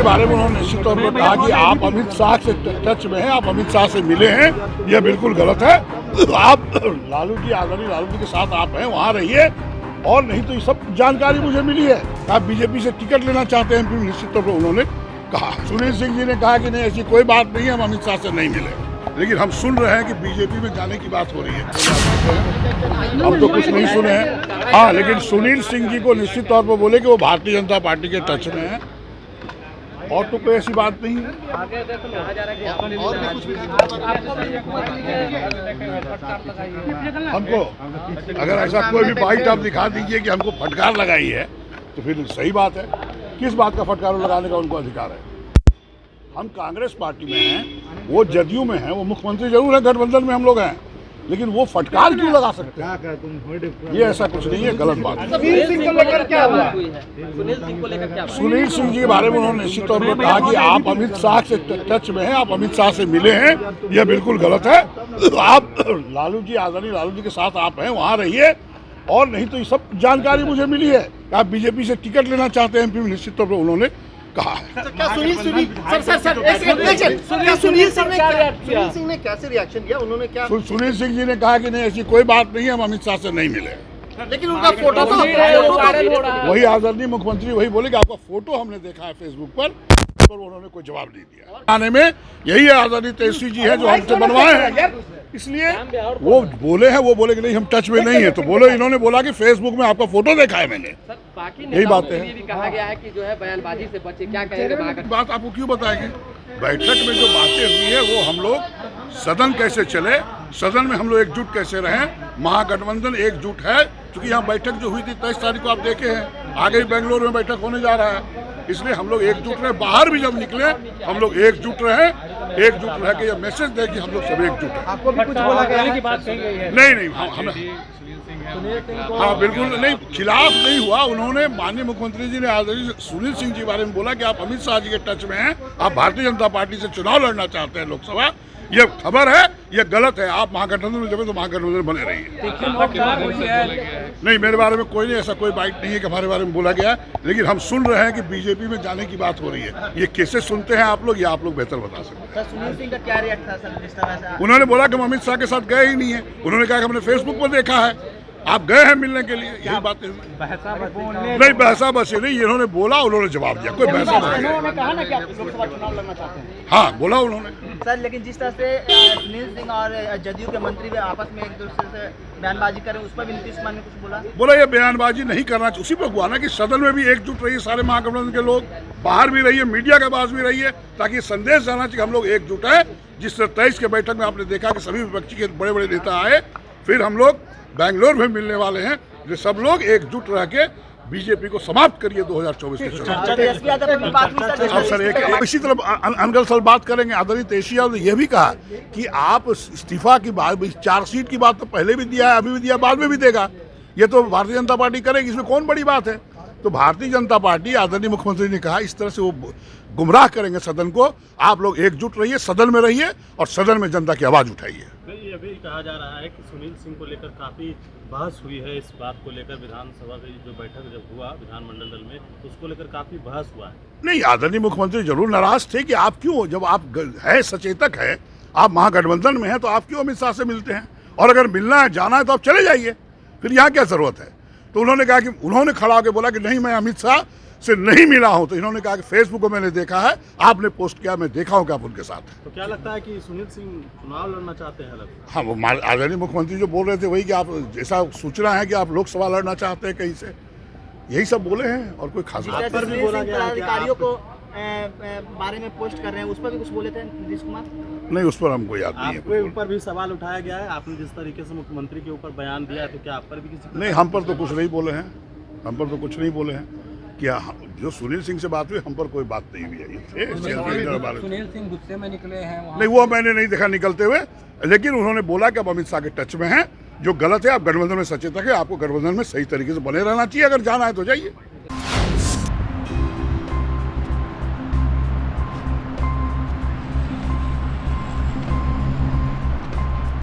के बारे में उन्होंने निश्चित तौर पर कहा कि आप अमित शाह से टच में हैं, आप अमित शाह से मिले हैं, यह बिल्कुल गलत है। आप लालू जी, आदरणीय लालू जी के साथ आप हैं, वहाँ रहिए। और नहीं तो ये सब जानकारी मुझे मिली है, आप बीजेपी से टिकट लेना चाहते हैं, निश्चित तौर पर उन्होंने कहा। सुनील सिंह जी ने कहा कि नहीं, ऐसी कोई बात नहीं है, हम अमित शाह से नहीं मिले। लेकिन हम सुन रहे हैं कि बीजेपी में जाने की बात हो रही है। हम तो कुछ नहीं सुने हैं। हाँ, लेकिन सुनील सिंह जी को निश्चित तौर पर बोले कि वो भारतीय जनता पार्टी के टच में है, और तो कोई ऐसी बात नहीं है। हमको अगर ऐसा कोई भी बाइट आप दिखा दीजिए कि हमको फटकार लगाई है, तो फिर सही बात है। किस बात का फटकार लगाने का उनको अधिकार है? हम कांग्रेस पार्टी में हैं, वो जदयू में हैं, वो मुख्यमंत्री जरूर है, गठबंधन में हम लोग हैं, लेकिन वो फटकार क्यों लगा सकते हैं? ये ऐसा कुछ नहीं है, गलत बात है। सुनील सिंह को लेकर क्या हुआ? सुनील सिंह जी के बारे में उन्होंने निश्चित तौर पर कहा कि आप अमित शाह से टच में हैं, आप अमित शाह से मिले हैं, यह बिल्कुल गलत है। आप लालू जी, आदरणीय लालू जी के साथ आप हैं, वहाँ रहिए। और नहीं तो ये सब जानकारी मुझे मिली है, आप बीजेपी से टिकट लेना चाहते हैं, निश्चित तौर पर उन्होंने कहा है। क्या सुनील सिंह ने कैसे रिएक्शन दिया? उन्होंने क्या? सुनील सिंह जी ने कहा कि नहीं, ऐसी कोई बात नहीं है, हम अमित शाह से नहीं मिले। लेकिन उनका फोटो तो वही आदरणीय मुख्यमंत्री वही बोले कि आपका फोटो हमने देखा है फेसबुक पर उन्होंने कोई जवाब नहीं दिया। आने में यही आदरणीय तेजस्वी जी है जो हमसे बनवाए हैं, इसलिए वो बोले हैं, वो बोले कि नहीं हम टच में नहीं है, तो बोले, इन्होंने बोला कि फेसबुक में आपका फोटो देखा है मैंने। यही बात है। भी कहा गया है कि जो है बयानबाजी से बचे, क्या कहेंगे? बात आपको क्यों बताएंगे? बैठक में जो बातें हुई है वो हम लोग सदन कैसे चले, सदन में हम लोग एकजुट कैसे रहें, महागठबंधन एकजुट है। क्योंकि यहाँ बैठक जो हुई थी 23 तारीख को आप देखे हैं, आगे भी बेंगलुरु में बैठक होने जा रहा है, इसलिए हम लोग एकजुट रहे। बाहर भी जब निकले हम लोग एकजुट रहे, एकजुट रह के ये मैसेज दे कि हम लोग सब एकजुट हैं। आपको भी कुछ बोला गया की बात कही गई है? नहीं, हाँ बिल्कुल नहीं, खिलाफ नहीं हुआ। उन्होंने, माननीय मुख्यमंत्री जी ने आदरणीय सुनील सिंह जी के बारे में बोला कि आप अमित शाह जी के टच में हैं, आप भारतीय जनता पार्टी से चुनाव लड़ना चाहते हैं लोकसभा। ये खबर है, ये गलत है। आप महागठबंधन में जब तो महागठबंधन बने रहिए। नहीं, मेरे बारे में कोई नहीं, ऐसा कोई बाइट नहीं है कि हमारे बारे में बोला गया। लेकिन हम सुन रहे हैं कि बीजेपी में जाने की बात हो रही है। ये कैसे सुनते हैं आप लोग, ये आप लोग बेहतर बता सकते हैं। सुनील सिंह का क्या रिएक्ट था सर जिस तरह से? उन्होंने बोला कि हम अमित शाह के साथ गए ही नहीं है। उन्होंने कहा कि हमने फेसबुक पर देखा है, आप गए हैं मिलने के लिए। यही बातें नहीं, बहसा बसी नहीं, इन्होंने बोला, उन्होंने जवाब दिया। कोई बहसा बसी उन्होंने कहा ना कि आप लोकसभा चुनाव लड़ना चाहते हैं। हाँ, बोला उन्होंने। सर, लेकिन जिस तरह से सुनील सिंह और जदयू के मंत्री भी आपस में एक दूसरे से बयानबाजी करें, उस पर भी नीतीश कुमार ने कुछ बोला? ये बयानबाजी नहीं करना चाहिए। उसी पर हुआ ना कि सदन में भी एकजुट रहिए, सारे महागठबंधन के लोग, बाहर भी रहिए, मीडिया के पास भी रहिए, ताकि संदेश जाना चाहिए हम लोग एकजुट है। जिस तरह 23 के बैठक में आपने देखा कि सभी विपक्षी के बड़े बड़े नेता आए, फिर हम लोग बेंगलोर में मिलने वाले हैं, जो सब लोग एकजुट रह के बीजेपी को समाप्त करिए 2024 के चुनाव। अब सर एक इसी तरह अनगल सर बात करेंगे। आदरणीय तेजस्वी यादव ने यह भी कहा कि आप इस्तीफा की बात, चार्जशीट की बात तो पहले भी दिया है, अभी भी दिया, बाद में भी देगा। ये तो भारतीय जनता पार्टी करेगी, इसमें कौन बड़ी बात है? तो भारतीय जनता पार्टी, आदरणीय मुख्यमंत्री ने कहा, इस तरह से वो गुमराह करेंगे सदन को। आप लोग एकजुट रहिए, सदन में रहिए और सदन में जनता की आवाज उठाइए। ये भी कहा जा रहा है कि सुनील सिंह को लेकर काफी बहस हुई है। इस बात को लेकर विधानसभा की जो बैठक जब हुआ विधानमंडल में, तो उसको लेकर काफी बहस हुआ है। नहीं, आदरणीय मुख्यमंत्री जरूर नाराज थे कि आप क्यों, जब आप है सचेतक है, आप महागठबंधन में हैं, तो आप क्यों अमित शाह से मिलते हैं? और अगर मिलना है, जाना है, तो आप चले जाइए, फिर यहाँ क्या जरूरत है? तो उन्होंने कहा कि, उन्होंने खड़ा होकर बोला कि नहीं, मैं अमित शाह से नहीं मिला हूं। तो इन्होंने कहा कि फेसबुक को मैंने देखा है, आपने पोस्ट किया, मैं देखा हूं कि आप उनके साथ हैं। तो क्या लगता है कि सुनील सिंह चुनाव लड़ना चाहते हैं? हाँ, वो आदरणीय मुख्यमंत्री जो बोल रहे थे वही कि आप, जैसा सूचना है कि आप लोकसभा लड़ना चाहते हैं कहीं से, यही सब बोले हैं और कोई खास बात पर भी बोला गया अधिकारियों को बारे में पोस्ट कर रहे हैं, उस पर भी कुछ बोले थे नीतीश कुमार? नहीं, उस पर हमको याद नहीं है। आपके ऊपर भी सवाल उठाया गया है, आपने जिस तरीके से मुख्यमंत्री के ऊपर बयान दिया, तो क्या आप पर भी किसी? नहीं, हम पर तो कुछ नहीं बोले हैं, हम पर तो कुछ नहीं बोले हैं। क्या जो सुनील सिंह से बात हुई, हम पर कोई बात नहीं हुई है। सुनील सिंह गुस्से में निकले हैं? नहीं, वो मैंने नहीं देखा निकलते हुए, लेकिन उन्होंने बोला कि अब अमित शाह के टच में हैं, जो गलत है। आप गठबंधन में सचेतक है, आपको गठबंधन में सही तरीके से बने रहना चाहिए, अगर जाना है तो जाइए।